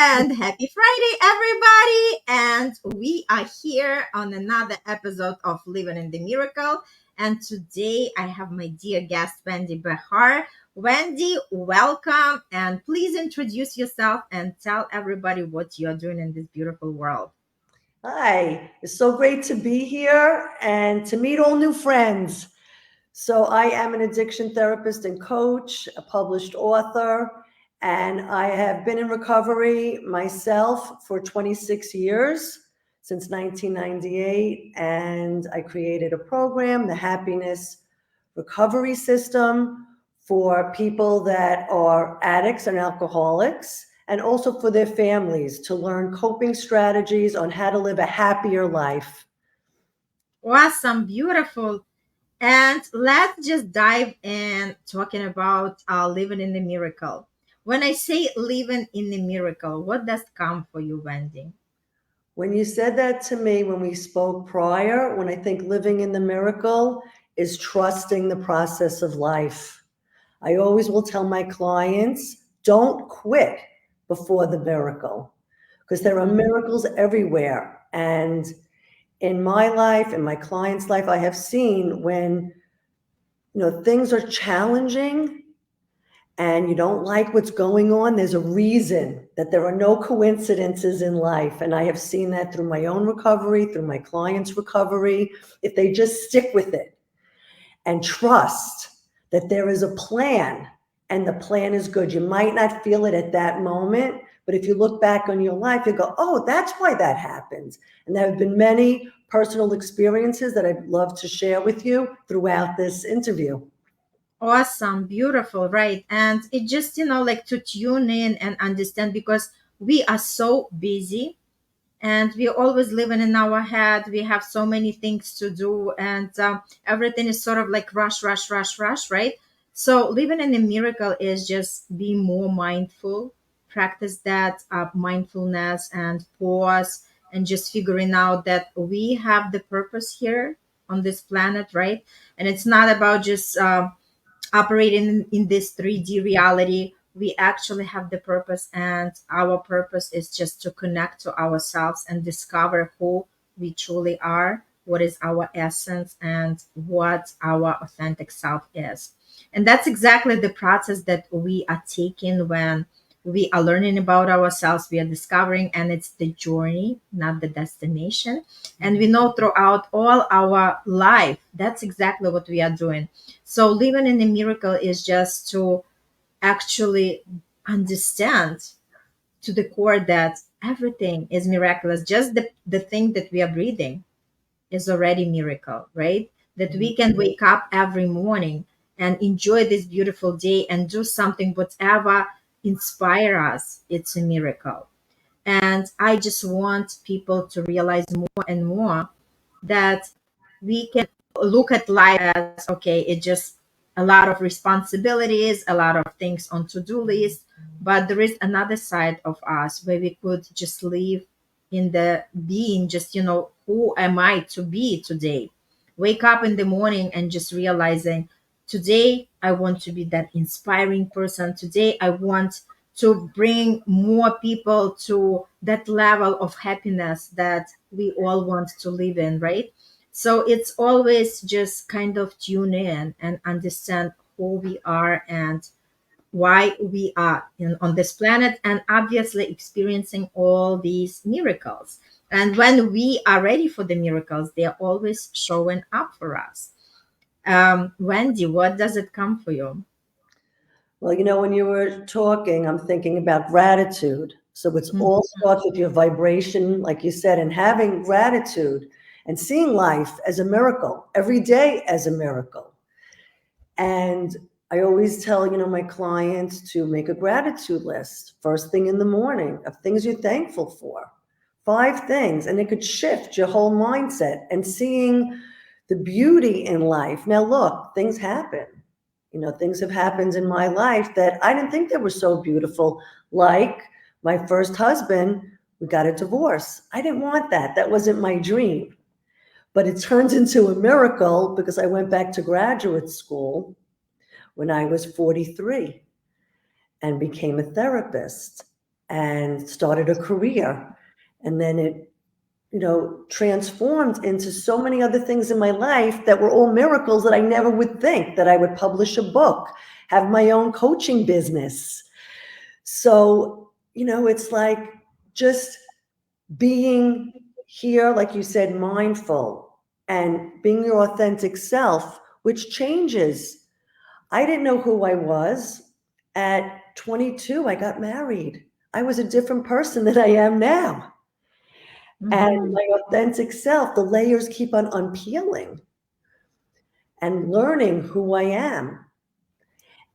And happy Friday, everybody! And we are here on another episode of Living in the Miracle. And today I have my dear guest, Wendy Behar. Wendy, welcome. And please introduce yourself and tell everybody what you're doing in this beautiful world. Hi, it's so great to be here and to meet all new friends. So, I am an addiction therapist and coach, a published author, and I have been in recovery myself for 26 years, since 1998. And I created a program, the Happiness Recovery System, for people that are addicts and alcoholics, and also for their families to learn coping strategies on how to live a happier life. Awesome, beautiful. And let's just dive in talking about living in the miracle. When I say living in the miracle, what does come for you, Wendy? When you said that to me when we spoke prior, when I think living in the miracle is trusting the process of life. I always will tell my clients, don't quit before the miracle, because there are miracles everywhere. And in my life, in my clients' life, I have seen when things are challenging and you don't like what's going on, there's a reason, that there are no coincidences in life. And I have seen that through my own recovery, through my clients' recovery. If they just stick with it and trust that there is a plan and the plan is good. You might not feel it at that moment, but if you look back on your life, you go, oh, that's why that happens. And there have been many personal experiences that I'd love to share with you throughout this interview. Awesome, beautiful, right? And it just, like to tune in and understand because we are so busy and we're always living in our head. We have so many things to do, and everything is sort of like rush, rush, rush, rush, right? So, living in a miracle is just be more mindful, practice that mindfulness and pause, and just figuring out that we have the purpose here on this planet, right? And it's not about just operating in this 3D reality. We actually have the purpose, and our purpose is just to connect to ourselves and discover who we truly are, what is our essence, and what our authentic self is. And that's exactly the process that we are taking when we are learning about ourselves, we are discovering, and it's the journey, not the destination. And we know throughout all our life, that's exactly what we are doing. So living in a miracle is just to actually understand to the core that everything is miraculous. Just the thing that we are breathing is already miracle, right? That we can wake up every morning and enjoy this beautiful day and do something whatever inspire us. It's a miracle. And I just want people to realize more and more that we can look at life as okay, it's just a lot of responsibilities, a lot of things on to-do list, but there is another side of us where we could just live in the being, just who am I to be today? Wake up in the morning and just realizing today I want to be that inspiring person. Today I want to bring more people to that level of happiness that we all want to live in, right? So it's always just kind of tune in and understand who we are and why we are on this planet, and obviously experiencing all these miracles. And when we are ready for the miracles, they're always showing up for us. Wendy, what does it come for you? Well, when you were talking, I'm thinking about gratitude. So it's Mhm. all starts with your vibration, like you said, and having gratitude and seeing life as a miracle, every day as a miracle. And I always tell, my clients to make a gratitude list first thing in the morning of things you're thankful for. 5 things, and it could shift your whole mindset and seeing the beauty in life. Now, look, things happen. Things have happened in my life that I didn't think they were so beautiful. Like my first husband, we got a divorce. I didn't want that. That wasn't my dream. But it turned into a miracle because I went back to graduate school when I was 43 and became a therapist. and started a career. And then it, transformed into so many other things in my life that were all miracles that I never would think that I would publish a book, have my own coaching business. So, it's like just being here, like you said, mindful and being your authentic self, which changes. I didn't know who I was. At 22, I got married. I was a different person than I am now. And Mm-hmm. my authentic self, the layers keep on unpeeling and learning who I am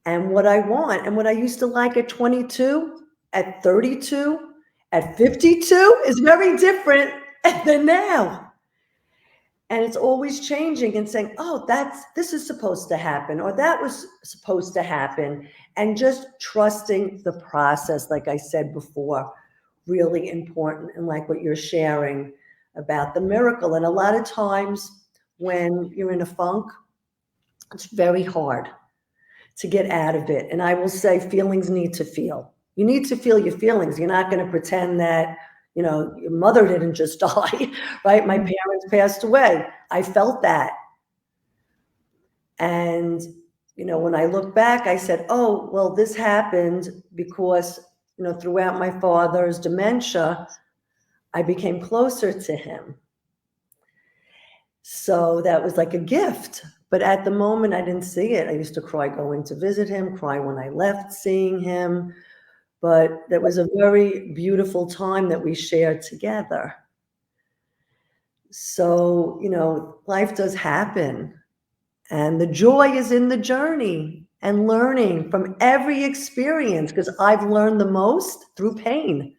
and what I want. And what I used to like at 22, at 32, at 52 is very different than now. And it's always changing and saying, oh, this is supposed to happen, or that was supposed to happen. And just trusting the process, like I said before, really important. And like what you're sharing about the miracle. And a lot of times when you're in a funk, it's very hard to get out of it. And I will say feelings need to feel. You need to feel your feelings. You're not going to pretend that, your mother didn't just die, right? My parents passed away. I felt that. And, when I look back, I said, oh, well, this happened because, throughout my father's dementia, I became closer to him. So that was like a gift. But at the moment, I didn't see it. I used to cry going to visit him, cry when I left seeing him. But that was a very beautiful time that we shared together. So, life does happen. And the joy is in the journey and learning from every experience because I've learned the most through pain.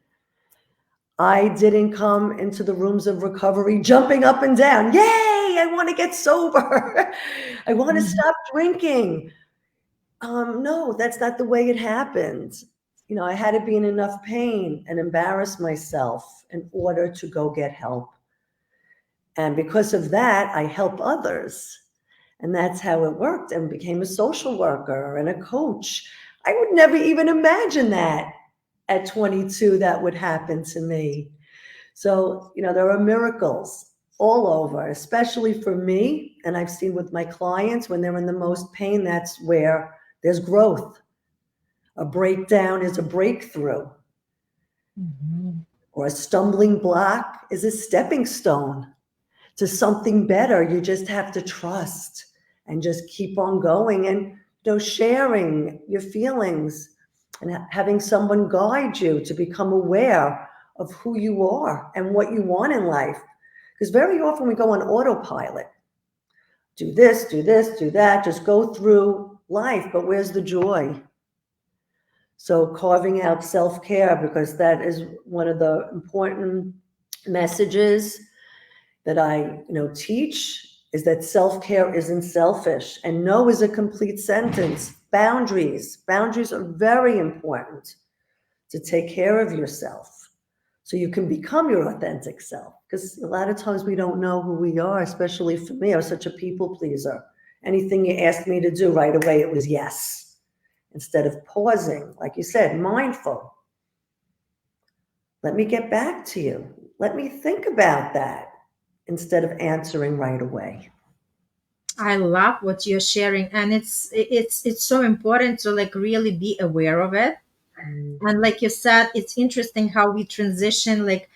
I didn't come into the rooms of recovery jumping up and down. Yay, I want to get sober. I want to Mm-hmm. stop drinking. No, that's not the way it happened. I had to be in enough pain and embarrass myself in order to go get help. And because of that, I help others. And that's how it worked and became a social worker and a coach. I would never even imagine that at 22 that would happen to me. So, there are miracles all over, especially for me. And I've seen with my clients when they're in the most pain, that's where there's growth. A breakdown is a breakthrough, Mm-hmm. or a stumbling block is a stepping stone to something better. You just have to trust and just keep on going and sharing your feelings and having someone guide you to become aware of who you are and what you want in life. Because very often we go on autopilot. Do this, do this, do that, just go through life, but where's the joy? So carving out self-care, because that is one of the important messages that I, teach, is that self-care isn't selfish, and no is a complete sentence. Boundaries are very important to take care of yourself so you can become your authentic self. Because a lot of times we don't know who we are, especially for me. I was such a people pleaser. Anything you asked me to do right away, it was yes. Instead of pausing, like you said, mindful. Let me get back to you. Let me think about that instead of answering right away. I love what you're sharing, and it's so important to like really be aware of it. Mm, And like you said, it's interesting how we transition like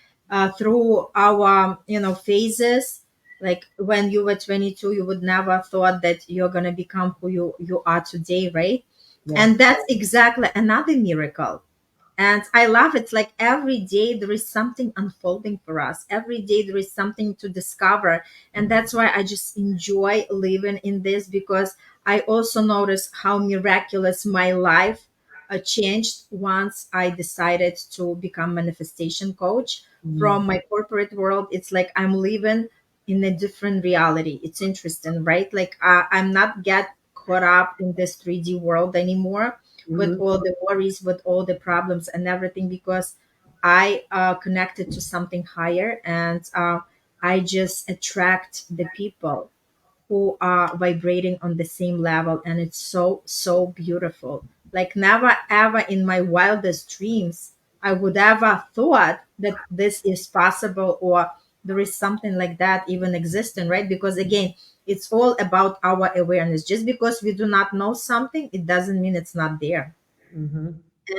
through our phases. Like when you were 22, you would never thought that you're gonna become who you are today, right? yes. And that's exactly another miracle. And I love it. Like every day there is something unfolding for us. Every day there is something to discover. And that's why I just enjoy living in this, because I also notice how miraculous my life changed once I decided to become manifestation coach. Mm, From my corporate world, it's like I'm living in a different reality. It's interesting, right? Like I'm not get caught up in this 3D world anymore with mhm, all the worries, with all the problems and everything, because I connected to something higher, and I just attract the people who are vibrating on the same level, and it's so beautiful. Like never ever in my wildest dreams I would ever thought that this is possible, or there is something like that even existing, right? Because again, it's all about our awareness. Just because we do not know something, it doesn't mean it's not there. Mm-hmm.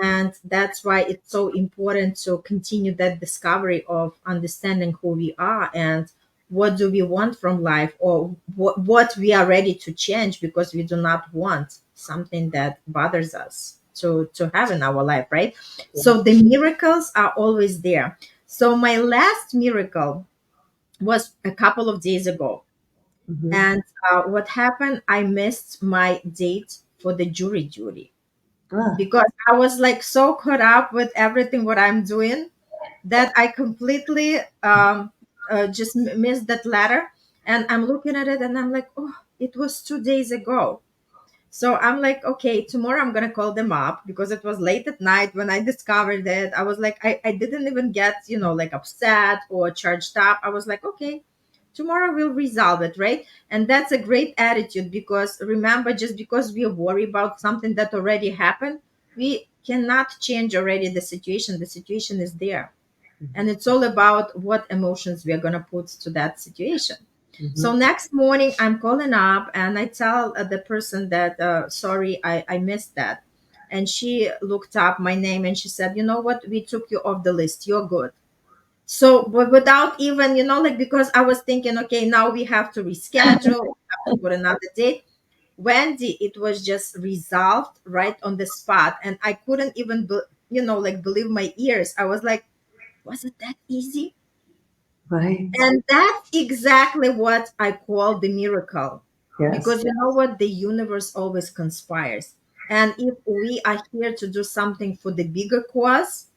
And that's why it's so important to continue that discovery of understanding who we are and what do we want from life, or what we are ready to change because we do not want something that bothers us to have in our life, right? So the miracles are always there. So my last miracle was a couple of days ago. Mm-hmm. And what happened, I missed my date for the jury duty Ah, because I was like so caught up with everything what I'm doing that I completely just missed that letter. And I'm looking at it and I'm like, oh, it was 2 days ago. So I'm like, okay, tomorrow I'm gonna call them up because it was late at night when I discovered it. I was like, I didn't even get, like upset or charged up. I was like, okay, tomorrow we'll resolve it, right? And that's a great attitude because remember, just because we worry about something that already happened, we cannot change already the situation. The situation is there. And it's all about what emotions we are going to put to that situation. So mm-hmm. next morning, I'm calling up and I tell the person that, sorry, I missed that. And she looked up my name and she said, you know what? We took you off the list. You're good. So, but without even, like, because I was thinking, okay, now we have to reschedule, we have to put another date. Wendy, it was just resolved right on the spot. And I couldn't even, like, believe my ears. I was like, was it that easy? Right. And that's exactly what I call the miracle. Yes. Because you know what? The universe always conspires. And if we are here to do something for the bigger cause,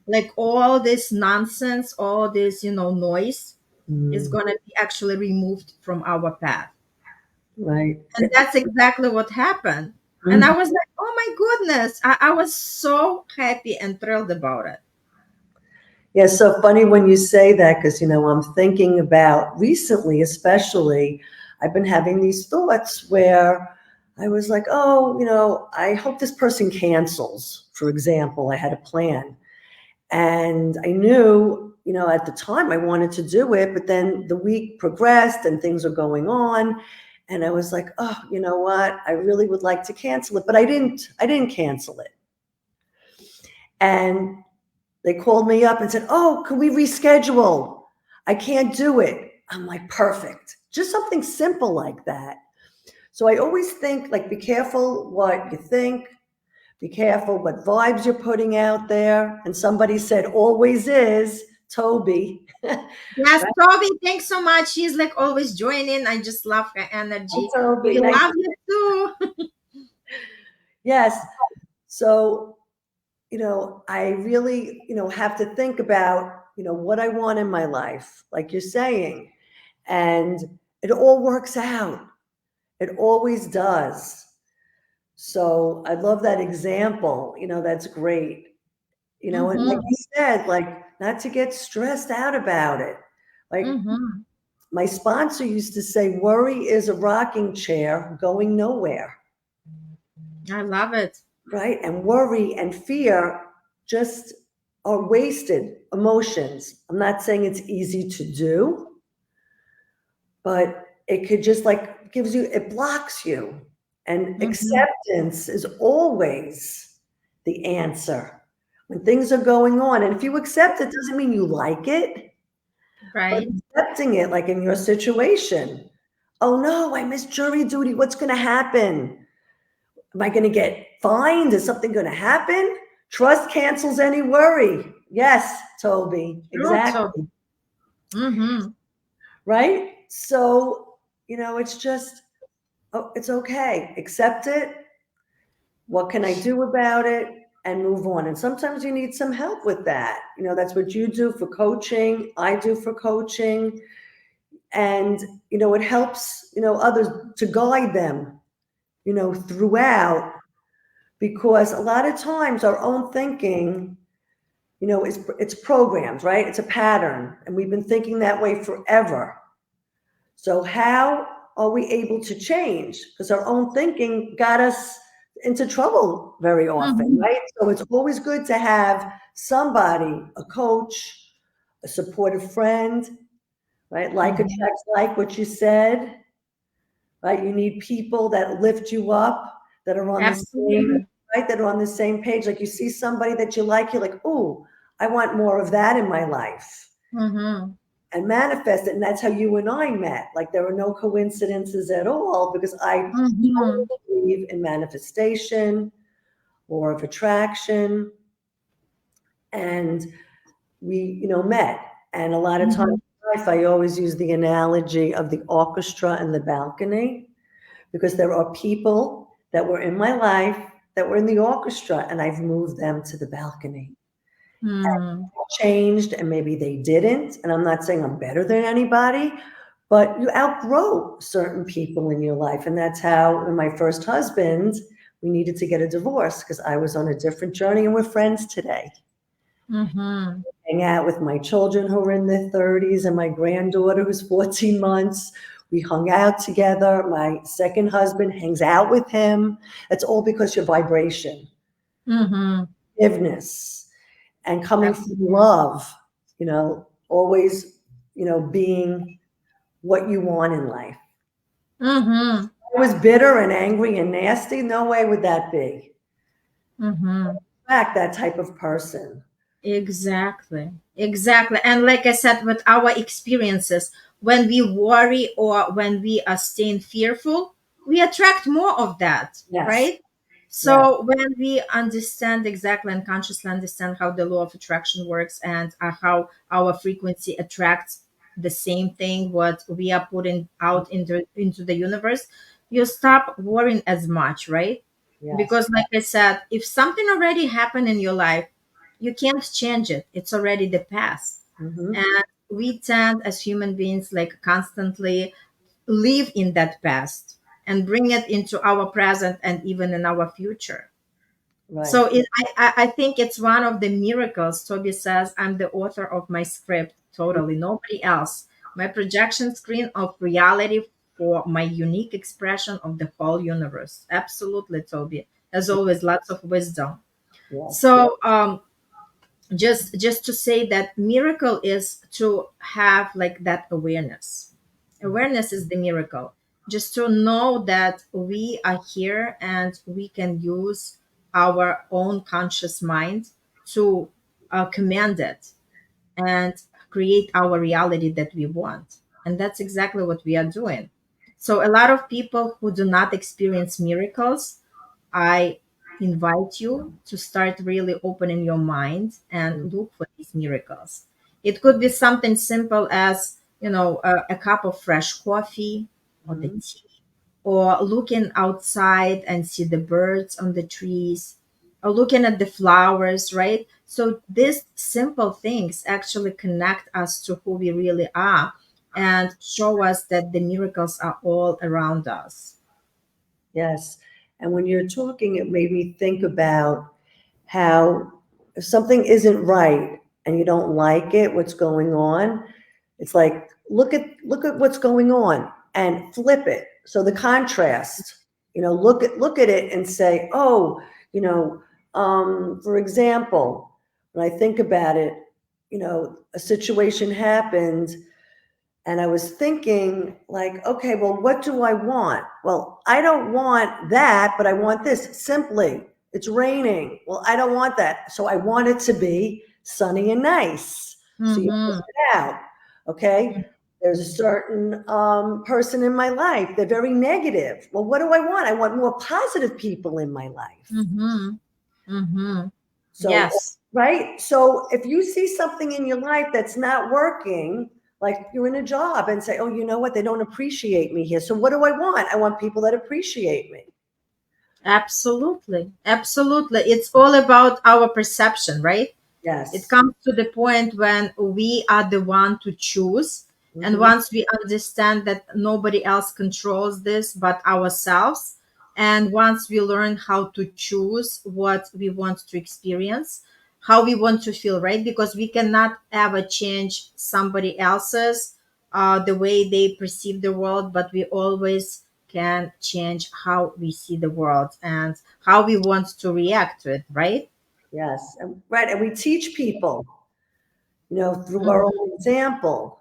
like all this nonsense, all this, noise is Mm, going to be actually removed from our path. right. And that's exactly what happened. And I Mhm. was like, oh my goodness. I was so happy and thrilled about it. Yeah, so funny when you say that because, I'm thinking about recently, especially, I've been having these thoughts where I was like, oh, I hope this person cancels. For example, I had a plan and I knew, at the time I wanted to do it, but then the week progressed and things are going on. And I was like, oh, you know what? I really would like to cancel it, but I didn't cancel it. And they called me up and said, oh, can we reschedule? I can't do it. I'm like, perfect. Just something simple like that. So I always think, like, be careful what you think, be careful what vibes you're putting out there. And somebody said, always is, Toby. Right, Yes, Toby, thanks so much. She's like always joining. I just love her energy. Toby. We Nice. love you too. Yes. So, I really, have to think about, what I want in my life, like you're saying. And it all works out. It always does. So I love that example. That's great. And like Mm-hmm. you said, like not to get stressed out about it. Like Mm-hmm. my sponsor used to say, worry is a rocking chair going nowhere, I love it. right? And worry and fear just are wasted emotions. I'm not saying it's easy to do, but it could just like it blocks you. And Mm-hmm. acceptance is always the answer when things are going on. And if you accept it, doesn't mean you like it, but Right. accepting it, like in your situation. Oh no, I missed jury duty. What's going to happen? Am I going to get fined? Is something going to happen? Trust cancels any worry. Yes, Toby, True, Toby. exactly. Mm-hmm. Right? So, it's just, oh, it's okay. Accept it. What can I do about it? And move on. And sometimes you need some help with that. That's what you do for coaching. I do for coaching. And, it helps, others to guide them, throughout because a lot of times our own thinking, it's programmed, right? It's a pattern. And we've been thinking that way forever. So how are we able to change? Because our own thinking got us into trouble very often, Mhm. right? So it's always good to have somebody, a coach, a supportive friend, right? Like Mhm. attracts like, what you said, right? You need people that lift you up, that are on the same, Absolutely. right? That are on the same page. Like you see somebody that you like, you're like, oh, I want more of that in my life. Mhm. And manifest it. And that's how you and I met. Like there are no coincidences at all because I Mhm. believe in manifestation, law of attraction, and we, met. And a lot of times Mhm. in life, I always use the analogy of the orchestra and the balcony because there are people that were in my life that were in the orchestra and I've moved them to the balcony. Mhm. Changed and maybe they didn't. And I'm not saying I'm better than anybody, but you outgrow certain people in your life. And that's how, in my first husband, we needed to get a divorce because I was on a different journey and we're friends today. Mhm. Hang out with my children who are in their 30s and my granddaughter who's 14 months. We hung out together. My second husband hangs out with him. It's all because your vibration, Mhm. forgiveness, and coming from love, always, being what you want in life. Mhm. I was bitter and angry and nasty. No way would that be. Mhm. In fact, that type of person. Exactly. Exactly. And like I said, with our experiences, when we worry or when we are staying fearful, we attract more of that, Yes. right? Yes. So when we understand exactly and consciously understand how the law of attraction works and how our frequency attracts the same thing what we are putting out into the universe, you stop worrying as much, right? Yes. Because like I said, if something already happened in your life, you can't change it. It's already the past. Hmm. And we tend as human beings like constantly live in that past and bring it into our present and even in our future. Right. So I think it's one of the miracles. Toby says, I'm the author of my script, totally, nobody else. My projection screen of reality for my unique expression of the whole universe. Absolutely, Toby. As always, lots of wisdom. Yes. So, just to say that miracle is to have like that awareness is the miracle, just to know that we are here and we can use our own conscious mind to command it and create our reality that we want, and that's exactly what we are doing. So a lot of people who do not experience miracles, I invite you to start really opening your mind and look for these miracles. It could be something simple as, a cup of fresh coffee or the Mhm. tea, or looking outside and see the birds on the trees, or looking at the flowers, right? So these simple things actually connect us to who we really are and show us that the miracles are all around us. Yes. And when you're talking, it made me think about how if something isn't right and you don't like it, what's going on, it's like look at what's going on and flip it. So the contrast, look at it and say, oh, for example, when I think about it, a situation happened and I was thinking, like, okay, well, what do I want? Well, I don't want that, but I want this. Simply, it's raining. Well, I don't want that. So I want it to be sunny and nice. So you push Mm-hmm. it out. Okay. There's a certain person in my life. They're very negative. Well, what do I want? I want more positive people in my life. Mm-hmm. Mm-hmm. So, Yes. right? So if you see something in your life that's not working, like you're in a job and say, oh, you know what? They don't appreciate me here. So what do I want? I want people that appreciate me. Absolutely. Absolutely. It's all about our perception, right? It Yes. comes to the point when we are the one to choose. And Hmm. once we understand that nobody else controls this but ourselves, and once we learn how to choose what we want to experience, how we want to feel, right? Because we cannot ever change somebody else's the way they perceive the world, but we always can change how we see the world and how we want to react to it, right? Yes. Right. And we teach people, through our Mhm. own example.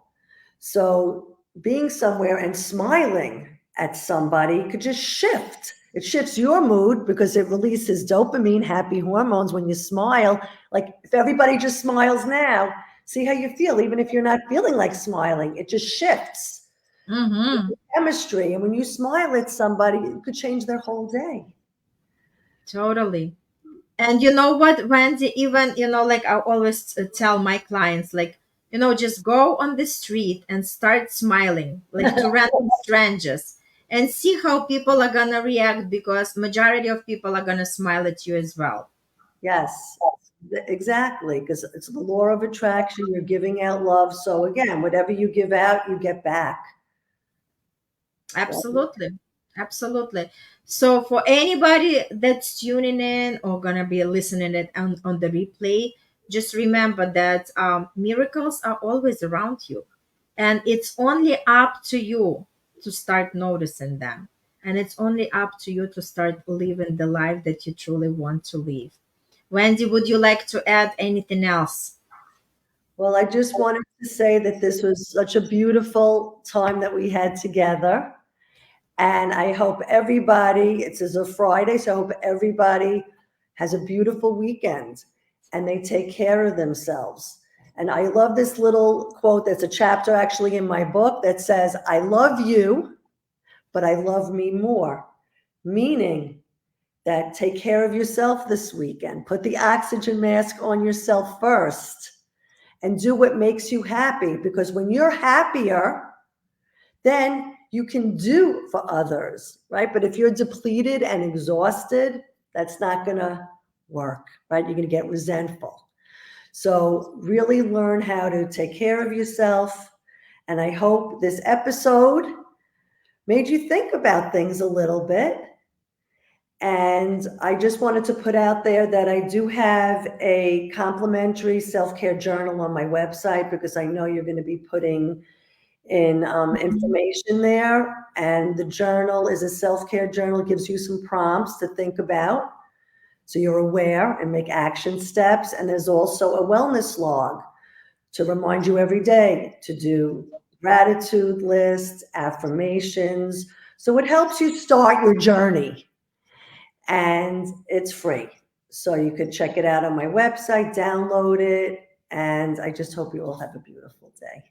So being somewhere and smiling at somebody could just shift. It shifts your mood because it releases dopamine, happy hormones when you smile. Like if everybody just smiles now, see how you feel, even if you're not feeling like smiling, it just shifts Mm-hmm. chemistry. And when you smile at somebody, it could change their whole day. Totally. And you know what, Wendy, even, like I always tell my clients, like, just go on the street and start smiling, like to random strangers, and see how people are gonna react, because majority of people are gonna smile at you as well. Yes, exactly. Because it's the law of attraction. You're giving out love. So again, whatever you give out, you get back. Right? Absolutely. Absolutely. So for anybody that's tuning in or gonna be listening it on the replay, just remember that miracles are always around you. And it's only up to you to start noticing them. And it's only up to you to start living the life that you truly want to live. Wendy, would you like to add anything else? Well, I just wanted to say that this was such a beautiful time that we had together. And I hope everybody, it's as a Friday, so I hope everybody has a beautiful weekend and they take care of themselves. And I love this little quote that's a chapter actually in my book that says, I love you, but I love me more. Meaning that take care of yourself this weekend. Put the oxygen mask on yourself first and do what makes you happy. Because when you're happier, then you can do for others, right? But if you're depleted and exhausted, that's not going to work, right? You're going to get resentful. So really learn how to take care of yourself. And I hope this episode made you think about things a little bit. And I just wanted to put out there that I do have a complimentary self care journal on my website because I know you're going to be putting in information there. And the journal is a self care journal, it gives you some prompts to think about so you're aware and make action steps. And there's also a wellness log to remind you every day to do gratitude lists, affirmations. So it helps you start your journey and it's free. So you could check it out on my website, download it, and I just hope you all have a beautiful day.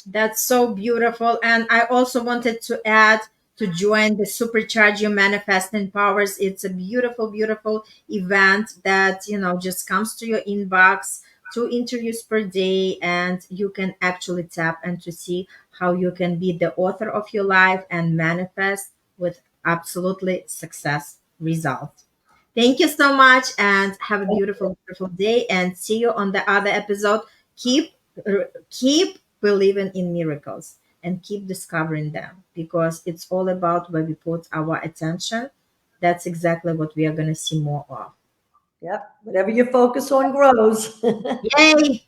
That's so beautiful. And I also wanted to add to join the Supercharge Your Manifesting Powers. It's a beautiful, beautiful event that, just comes to your inbox, 2 interviews per day, and you can actually tap and to see how you can be the author of your life and manifest with absolutely success result. Thank you so much and have a beautiful, beautiful day and see you on the other episode. Keep believing in miracles and keep discovering them, because it's all about where we put our attention. That's exactly what we are going to see more of. Yep. Whatever you focus on grows. Yay!